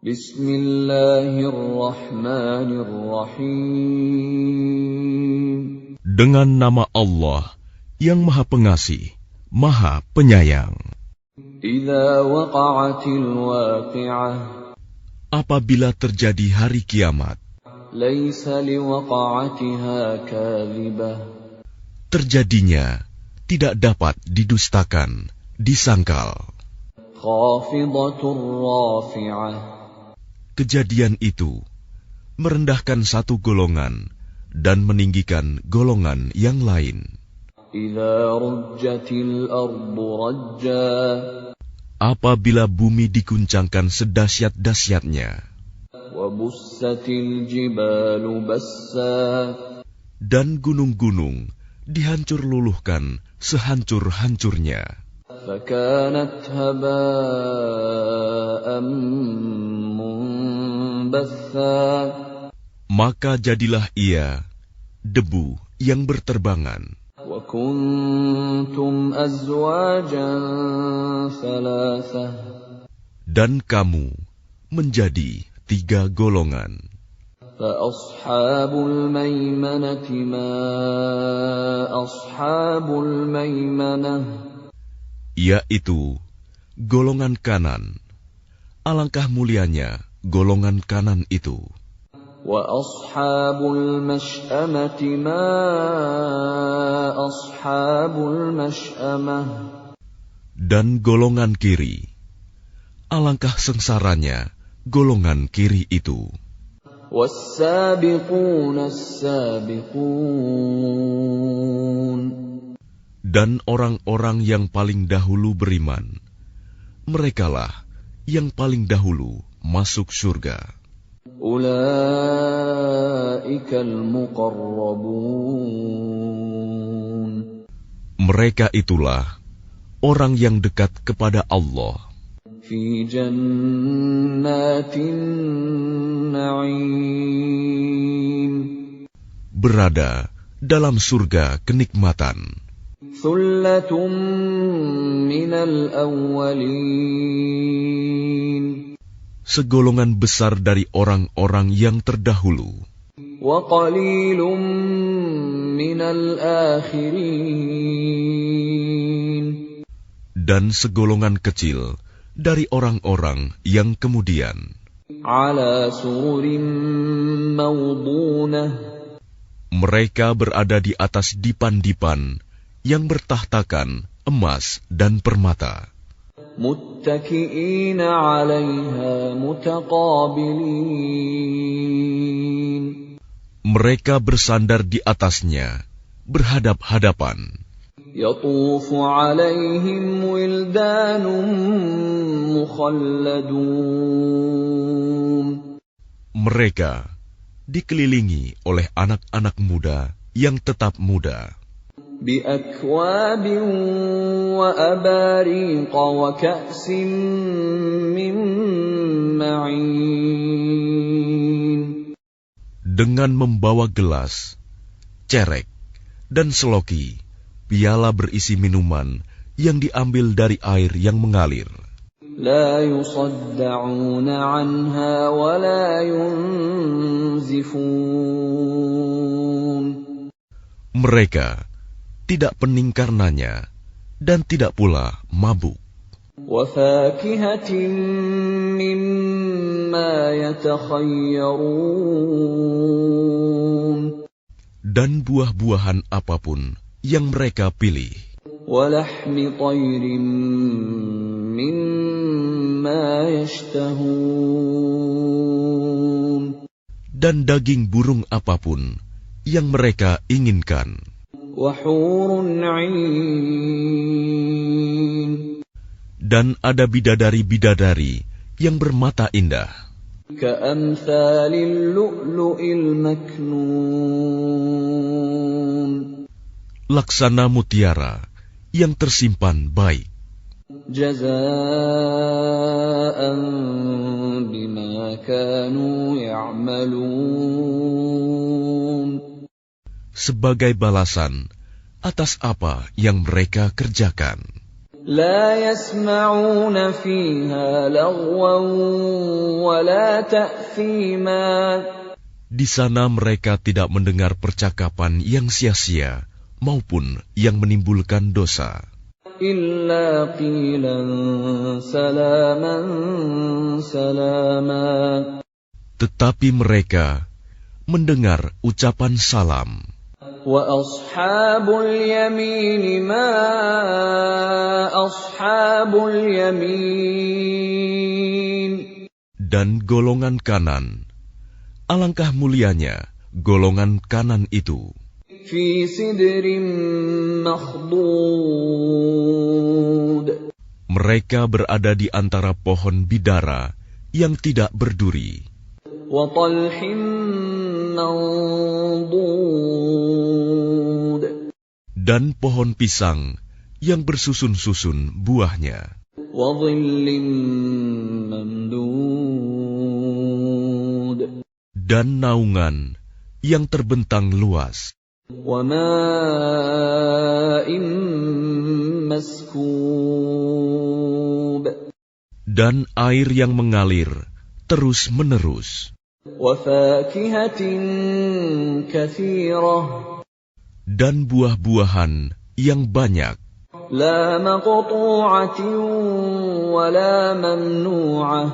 Bismillahirrahmanirrahim. Dengan nama Allah yang Maha Pengasih, Maha Penyayang. Idza waqa'atil waqi'ah. Apabila terjadi hari kiamat, Laisa liwaqa'atiha kadhibah. terjadinya tidak dapat didustakan, disangkal. Khafidatur rafi'ah. Kejadian itu merendahkan satu golongan dan meninggikan golongan yang lain. Idza rujjatil ardu rajja. Apabila bumi diguncangkan sedahsyat-dahsyatnya, Wa bussatil jibalu bassa. dan gunung-gunung dihancur luluhkan sehancur-hancurnya, Fakanat haba'an munbatha. maka jadilah ia debu yang berterbangan. Wa kuntum azwajan thalathah. Dan kamu menjadi 3 golongan. Fa ashabul maimanati ma ashabul maimanah. Yaitu golongan kanan. Alangkah mulianya golongan kanan itu. Wa ashabul mash'amati ma ashabul mash'amah. Dan golongan kiri. Alangkah sengsaranya golongan kiri itu. Was-sabiquna as-sabiqun. Dan orang-orang yang paling dahulu beriman, merekalah yang paling dahulu masuk surga. Ulaikal muqarrabun. Mereka itulah orang yang dekat kepada Allah Fi jannatin na'im. berada dalam surga kenikmatan. Thullatun minal awwalin. Segolongan besar dari orang-orang yang terdahulu. Wa qalilun minal akhirin. Dan segolongan kecil dari orang-orang yang kemudian. Ala sururin mawdunah. Mereka berada di atas dipan-dipan yang bertahtakan emas dan permata. Muttaki'ina 'alaiha mutaqabilin. Mereka bersandar di atasnya, berhadap-hadapan. Yatufu 'alaihim wildanun mukhalladun. Mereka dikelilingi oleh anak-anak muda yang tetap muda. بأكواب وأباريق وكأس من معين. Dengan membawa gelas, cerek, dan seloki, piala berisi minuman yang diambil dari air yang mengalir. لا يصدعون عنها ولا ينزفون. Mereka tidak pening karenanya, dan tidak pula mabuk. وفاكهة مما يتخيرون. Dan buah-buahan apapun yang mereka pilih. ولحم طير مما يشتهون. Dan daging burung apapun yang mereka inginkan. وحور عين. Dan ada bidadari-bidadari yang bermata indah. كأمثال اللؤلؤ المكنون. Laksana mutiara yang tersimpan baik. جزاء بما كانوا يعملون. Sebagai balasan atas apa yang mereka kerjakan. لا يسمعون فيها لغوا ولا تأثيما. Di sana mereka tidak mendengar percakapan yang sia-sia maupun yang menimbulkan dosa. إلا قيلا سلاما سلاما. Tetapi mereka mendengar ucapan salam. وأصحاب اليمين ما أصحاب اليمين. Dan golongan kanan, alangkah mulianya golongan kanan itu. في سدر مخضود. Mereka berada di antara pohon bidara yang tidak berduri. وطلح منضود. Dan pohon pisang yang bersusun-susun buahnya. وظل ممدود. Dan naungan yang terbentang luas. وماء مسكوب. Dan air yang mengalir terus-menerus. وفاكهة كثيرة. Dan buah-buahan yang banyak. لا مقطوعة ولا ممنوعة.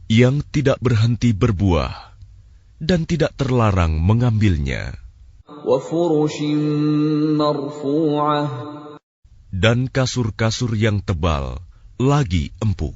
Yang tidak berhenti berbuah dan tidak terlarang mengambilnya. وفرش مرفوعة. Dan kasur-kasur yang tebal lagi empuk.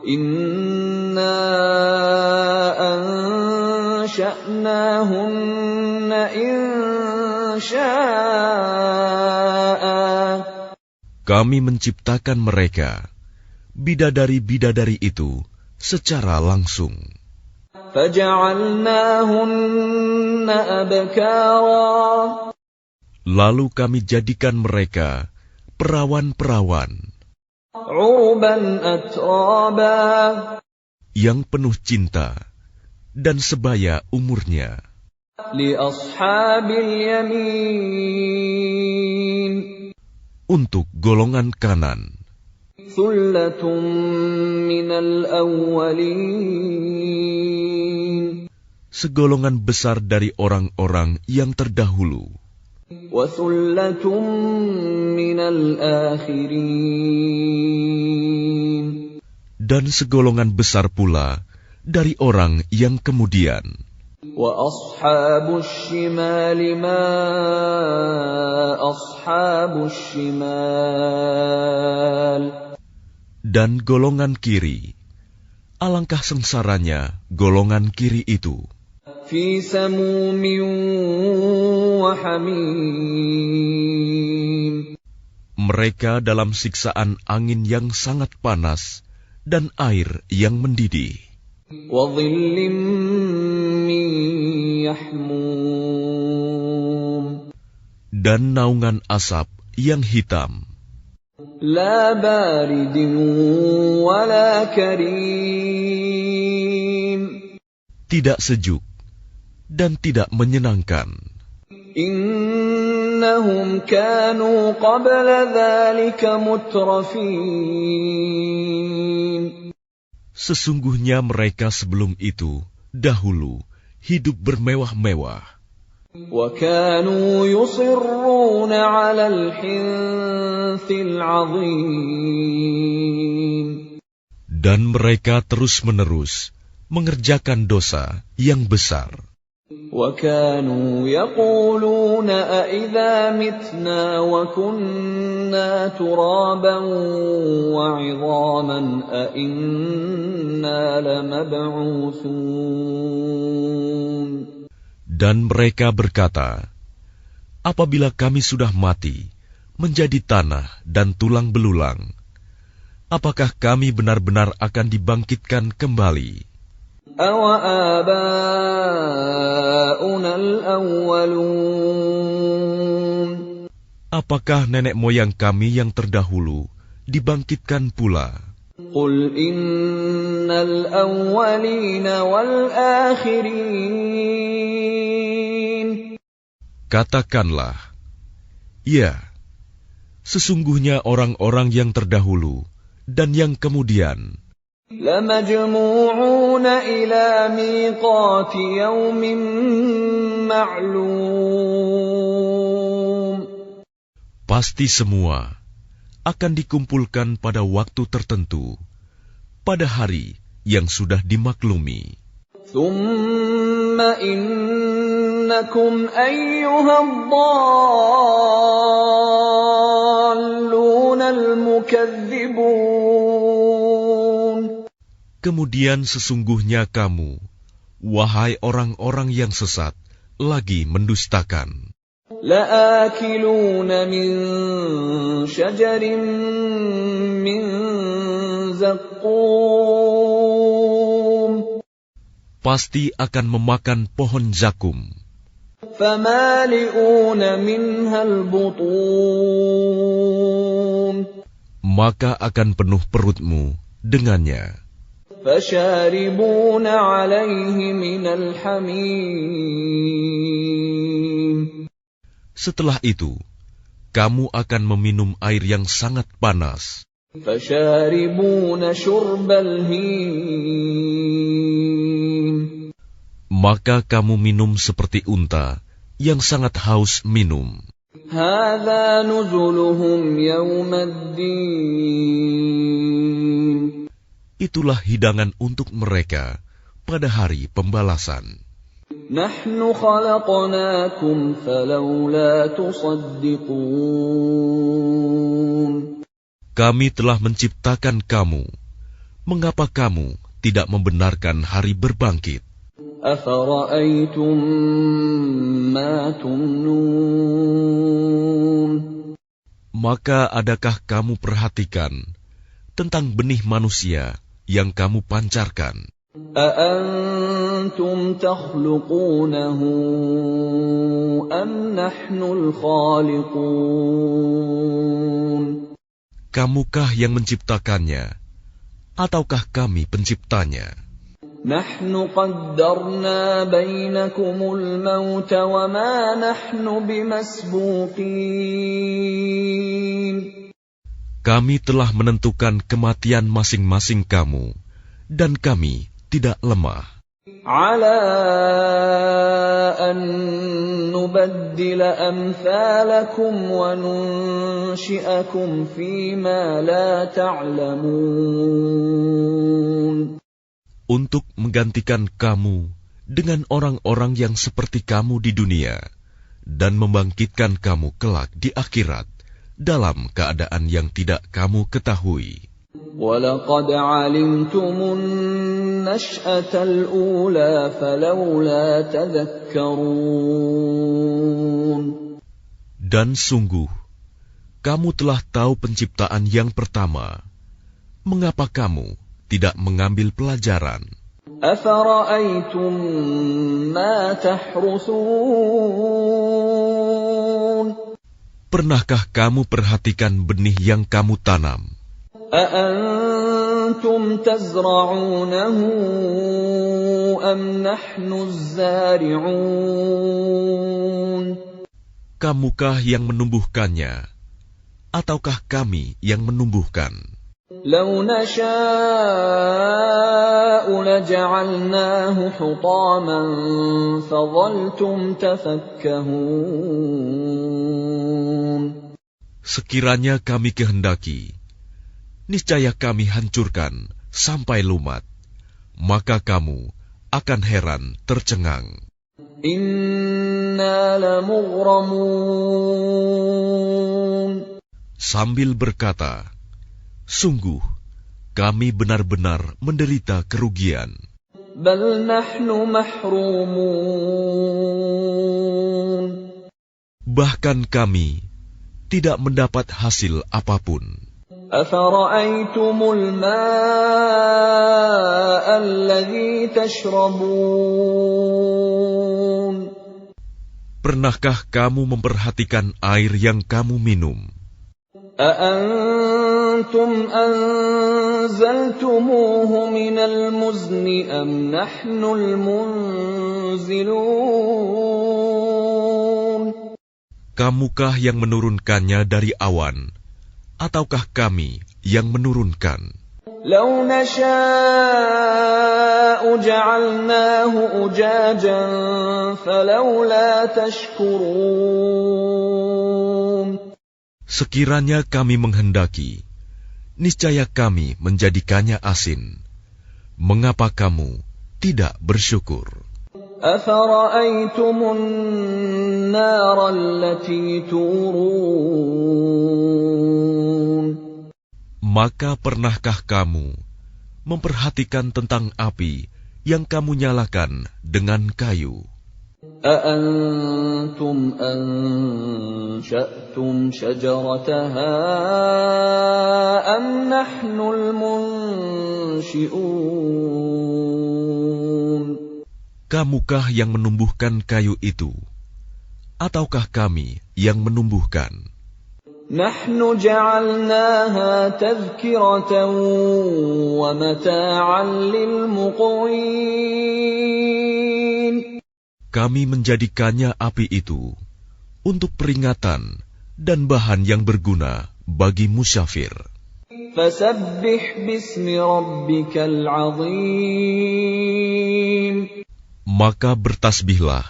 إنا أنشأناهن إنشاء. Kami menciptakan mereka, bidadari-bidadari itu, secara langsung. فجعلناهن أبكارا. Lalu kami jadikan mereka perawan-perawan عربا أترابا. yang penuh cinta dan sebaya umurnya. لأصحاب اليمين. Untuk golongan kanan, ثلة من الأولين. segolongan besar dari orang-orang yang terdahulu. وثلة من الآخرين. Dan segolongan besar pula dari orang yang kemudian. وأصحاب الشمال ما أصحاب الشمال. Dan golongan kiri, alangkah sengsaranya golongan kiri itu. في سموم وحميم. Mereka dalam siksaan angin yang sangat panas dan air yang mendidih. وظل من يحموم. Dan naungan asap yang hitam. لا بارد ولا كريم. Tidak sejuk dan tidak menyenangkan. إنهم كانوا قبل ذلك مترفين. Sesungguhnya mereka sebelum itu, dahulu, hidup bermewah-mewah. وكانوا يصرون على الحنث العظيم. Dan mereka terus-menerus mengerjakan dosa yang besar. وكانوا يقولون أإذا متنا وكنا ترابا وعظاما أإنا لمبعوثون. Dan mereka berkata, apabila kami sudah mati, menjadi tanah dan tulang belulang, apakah kami benar-benar akan dibangkitkan kembali? أَوَآبَاؤُنَا الْأَوَّلُونَ. Apakah nenek moyang kami yang terdahulu dibangkitkan pula? قُلْ إِنَّ الْأَوَّلِينَ وَالْآخِرِينَ. Katakanlah, ya, sesungguhnya orang-orang yang terdahulu dan yang kemudian. لَمَجْمُوعُونَ إِلَى مِيقَاتِ يَوْمٍ مَّعْلُومٍ. Pasti semua akan dikumpulkan pada waktu tertentu, pada hari yang sudah dimaklumi. ثُمَّ إِنَّكُمْ أَيُّهَا الضَّالُّونَ الْمُكَذِّبُونَ. Kemudian sesungguhnya kamu, wahai orang-orang yang sesat, lagi mendustakan. لَآكِلُونَ مِنْ شَجَرٍ مِّنْ زَقُّومٍ. Pasti akan memakan pohon zakum. فَمَالِئُونَ مِنْهَا الْبُطُونَ. Maka akan penuh perutmu dengannya. فَشَارِبُونَ عَلَيْهِ مِنَ الْحَمِيمِ. Setelah itu, kamu akan meminum air yang sangat panas. فَشَارِبُونَ شُرْبَ الْهِيمِ. Maka kamu minum seperti unta yang sangat haus minum. هَذَا نُزُلُهُمْ يَوْمَ الدِّينِ. Itulah hidangan untuk mereka pada hari pembalasan. نَحْنُ خَلَقْنَاكُمْ فَلَوْلَا تُصَدِّقُونَ. Kami telah menciptakan kamu. Mengapa kamu tidak membenarkan hari berbangkit? أَفَرَأَيْتُمْ مَا تُمْنُونَ. Maka adakah kamu perhatikan tentang benih manusia yang kamu pancarkan? أَأَنْتُمْ تَخْلُقُونَهُ أَمْ نَحْنُ الْخَالِقُونَ. Kamukah yang menciptakannya, ataukah kami penciptanya? نَحْنُ قَدَّرْنَا بَيْنَكُمُ الْمَوْتَ وَمَا نَحْنُ بِمَسْبُوقِينَ. Kami telah menentukan kematian masing-masing kamu, dan kami tidak lemah. عَلَىٰ أَن نُّبَدِّلَ أَمْثَالَكُمْ وَنُنشِئَكُمْ فِيمَا لَا تَعْلَمُونَ. Untuk menggantikan kamu dengan orang-orang yang seperti kamu di dunia, dan membangkitkan kamu kelak di akhirat dalam keadaan yang tidak kamu ketahui. وَلَقَدْ عَلِمْتُمُ النَّشْأَةَ الْأُولَىٰ فَلَوْلَا تَذَكَّرُونَ. Dan sungguh, kamu telah tahu penciptaan yang pertama. Mengapa kamu tidak mengambil pelajaran? أَفَرَأَيْتُم مَّا تَحْرُثُونَ. Pernahkah kamu perhatikan benih yang kamu tanam? أَأَنْتُمْ تَزْرَعُونَهُ أَمْ نَحْنُ الزَّارِعُونَ. Kamukah yang menumbuhkannya, ataukah kami yang menumbuhkan? لَوْ نَشَاءُ لَجَعَلْنَاهُ حُطَامًا فَظَلْتُمْ تَفَكَّهُونَ. Sekiranya kami kehendaki, niscaya kami hancurkan sampai lumat, maka kamu akan heran tercengang. Inna lamughramun. Sambil berkata, sungguh kami benar-benar menderita kerugian. Bal nahnu mahrumun. Bahkan kami tidak mendapat hasil apapun. Afara'aytumul ma'a alladhi tashrabun. Pernahkah kamu memperhatikan air yang kamu minum? A'antum anzaltumuhu minal muzni am nahnul munzilun. Kamukah yang menurunkannya dari awan, ataukah kami yang menurunkan? لو نشاء جعلناه أجاجا فلولا تشكرون. Sekiranya kami menghendaki, niscaya kami menjadikannya asin. Mengapa kamu tidak bersyukur? أفرأيتم النار التي تورون. Maka pernahkah kamu memperhatikan tentang api yang kamu nyalakan dengan kayu? أأنتم أنشأتم شجرتها أم نحن المنشئون. Kamukah yang menumbuhkan kayu itu, ataukah kami yang menumbuhkan? نحن جعلناها تذكرة ومتاعا للمقوين. Kami menjadikannya api itu untuk peringatan dan bahan yang berguna bagi musyafir. فسبح باسم ربك العظيم. Maka bertasbihlah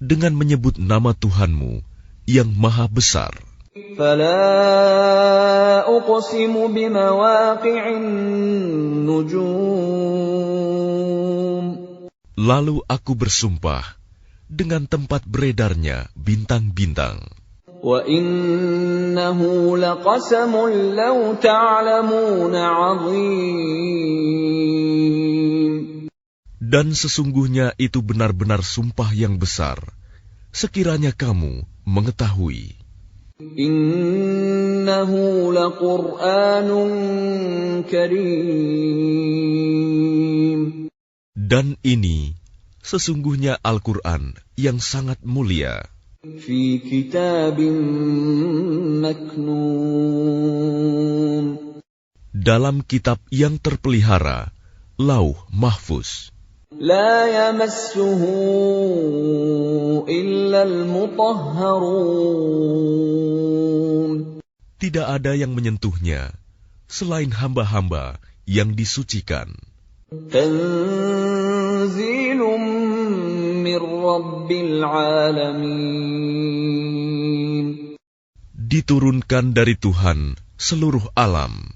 dengan menyebut nama Tuhanmu yang maha besar. فلا أقسم بمواقع النجوم. Lalu aku bersumpah dengan tempat beredarnya bintang-bintang. وَإِنَّهُ لَقَسَمٌ لَّوْ تَعْلَمُونَ عَظِيمٌ. Dan sesungguhnya itu benar-benar sumpah yang besar, sekiranya kamu mengetahui. إِنَّهُ لَقُرْآنٌ كَرِيمٌ. Dan ini sesungguhnya Al-Quran yang sangat mulia. فِي كِتَابٍ مَّكْنُونٍ. Dalam kitab yang terpelihara, Lauh Mahfuz. لا يمسه إلا المطهرون. Tidak ada yang menyentuhnya selain hamba-hamba yang disucikan. تنزيل من رب العالمين. Diturunkan dari Tuhan seluruh alam.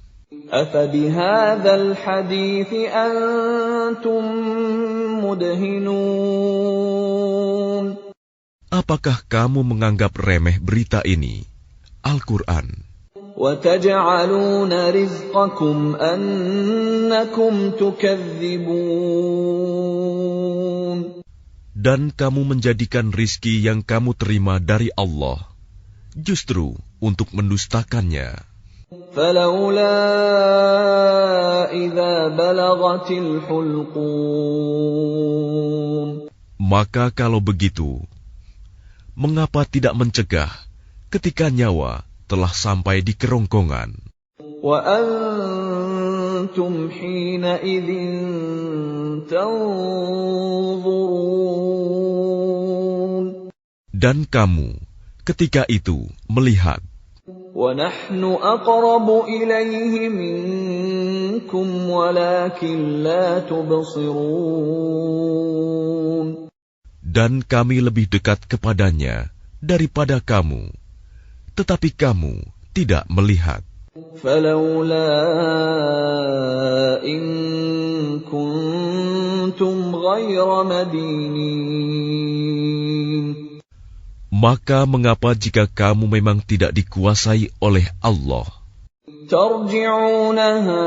أفبهذا الحديث أنتم مدهنون. Apakah kamu menganggap remeh berita ini, Al-Quran? وتجعلون رزقكم أنكم تكذبون. Dan kamu menjadikan rizki yang kamu terima dari Allah justru untuk mendustakannya. فلولا إذا بلغت الحلقوم. Maka kalau begitu, mengapa tidak mencegah ketika nyawa telah sampai di kerongkongan? وأنتم حينئذ تنظرون. Dan kamu ketika itu melihat. وَنَحْنُ أَقْرَبُ إِلَيْهِ مِنكُمْ وَلَكِنْ لَا تُبْصِرُونَ. Dan kami lebih dekat kepadanya daripada kamu, tetapi kamu tidak melihat. فَلَوْلَا إِن كُنتُمْ غَيْرَ مَدِينِينَ. Maka mengapa jika kamu memang tidak dikuasai oleh Allah? تَرْجِعُونَهَا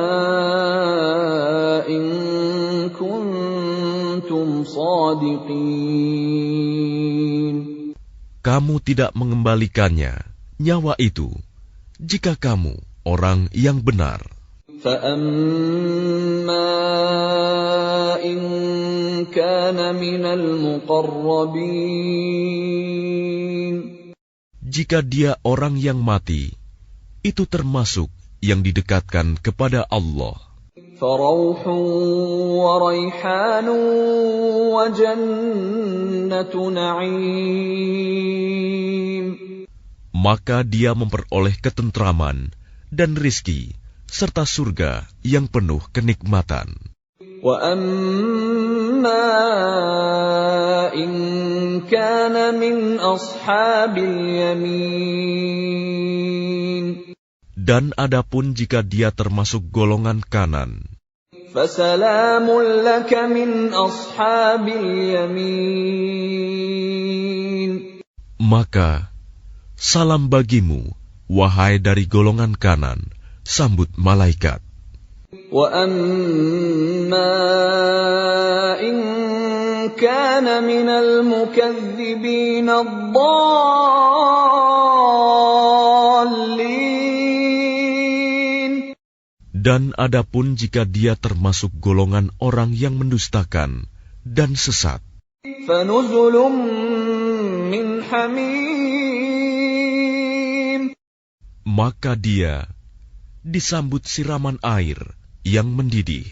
إِن كُنتُمْ صَادِقِينَ. Kamu tidak mengembalikannya, nyawa itu, jika kamu orang yang benar. فَأَمَّا إِن كَانَ مِنَ الْمُقَرَّبِينَ. Jika dia orang yang mati, itu termasuk yang didekatkan kepada Allah. فَرَوْحٌ وَرَيْحَانٌ وَجَنَّةُ نَعِيمٍ. Maka dia memperoleh ketentraman dan rizki serta surga yang penuh kenikmatan. وَأَمَّا إِن كَانَ مِنْ أَصْحَابِ الْيَمِينِ. Dan adapun jika dia termasuk golongan kanan, فَسَلَامٌ لَكَ مِنْ أَصْحَابِ الْيَمِينِ. maka salam bagimu, wahai dari golongan kanan, sambut malaikat. وَأَمَّا إِن كَانَ مِنَ الْمُكَذِّبِينَ الضَّالِّينَ. Dan adapun jika dia termasuk golongan orang yang mendustakan dan sesat, فَنُزُلٌ مِّنْ حَمِيمٍ. maka dia disambut siraman air yang mendidih,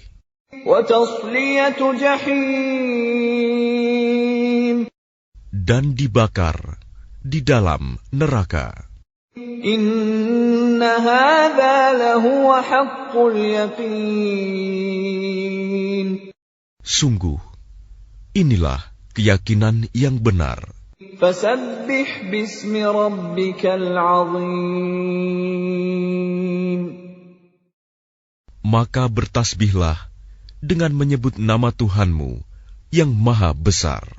وَتَصْلِيَةُ جَحِيمٍ. dan dibakar di dalam neraka. إِنَّ هَذَا لَهُوَ حَقُّ الْيَقِينِ. Sungguh, inilah keyakinan yang benar. فَسَبِّحْ بِاسْمِ رَبِّكَ الْعَظِيمِ. Maka bertasbihlah dengan menyebut nama Tuhanmu yang maha besar.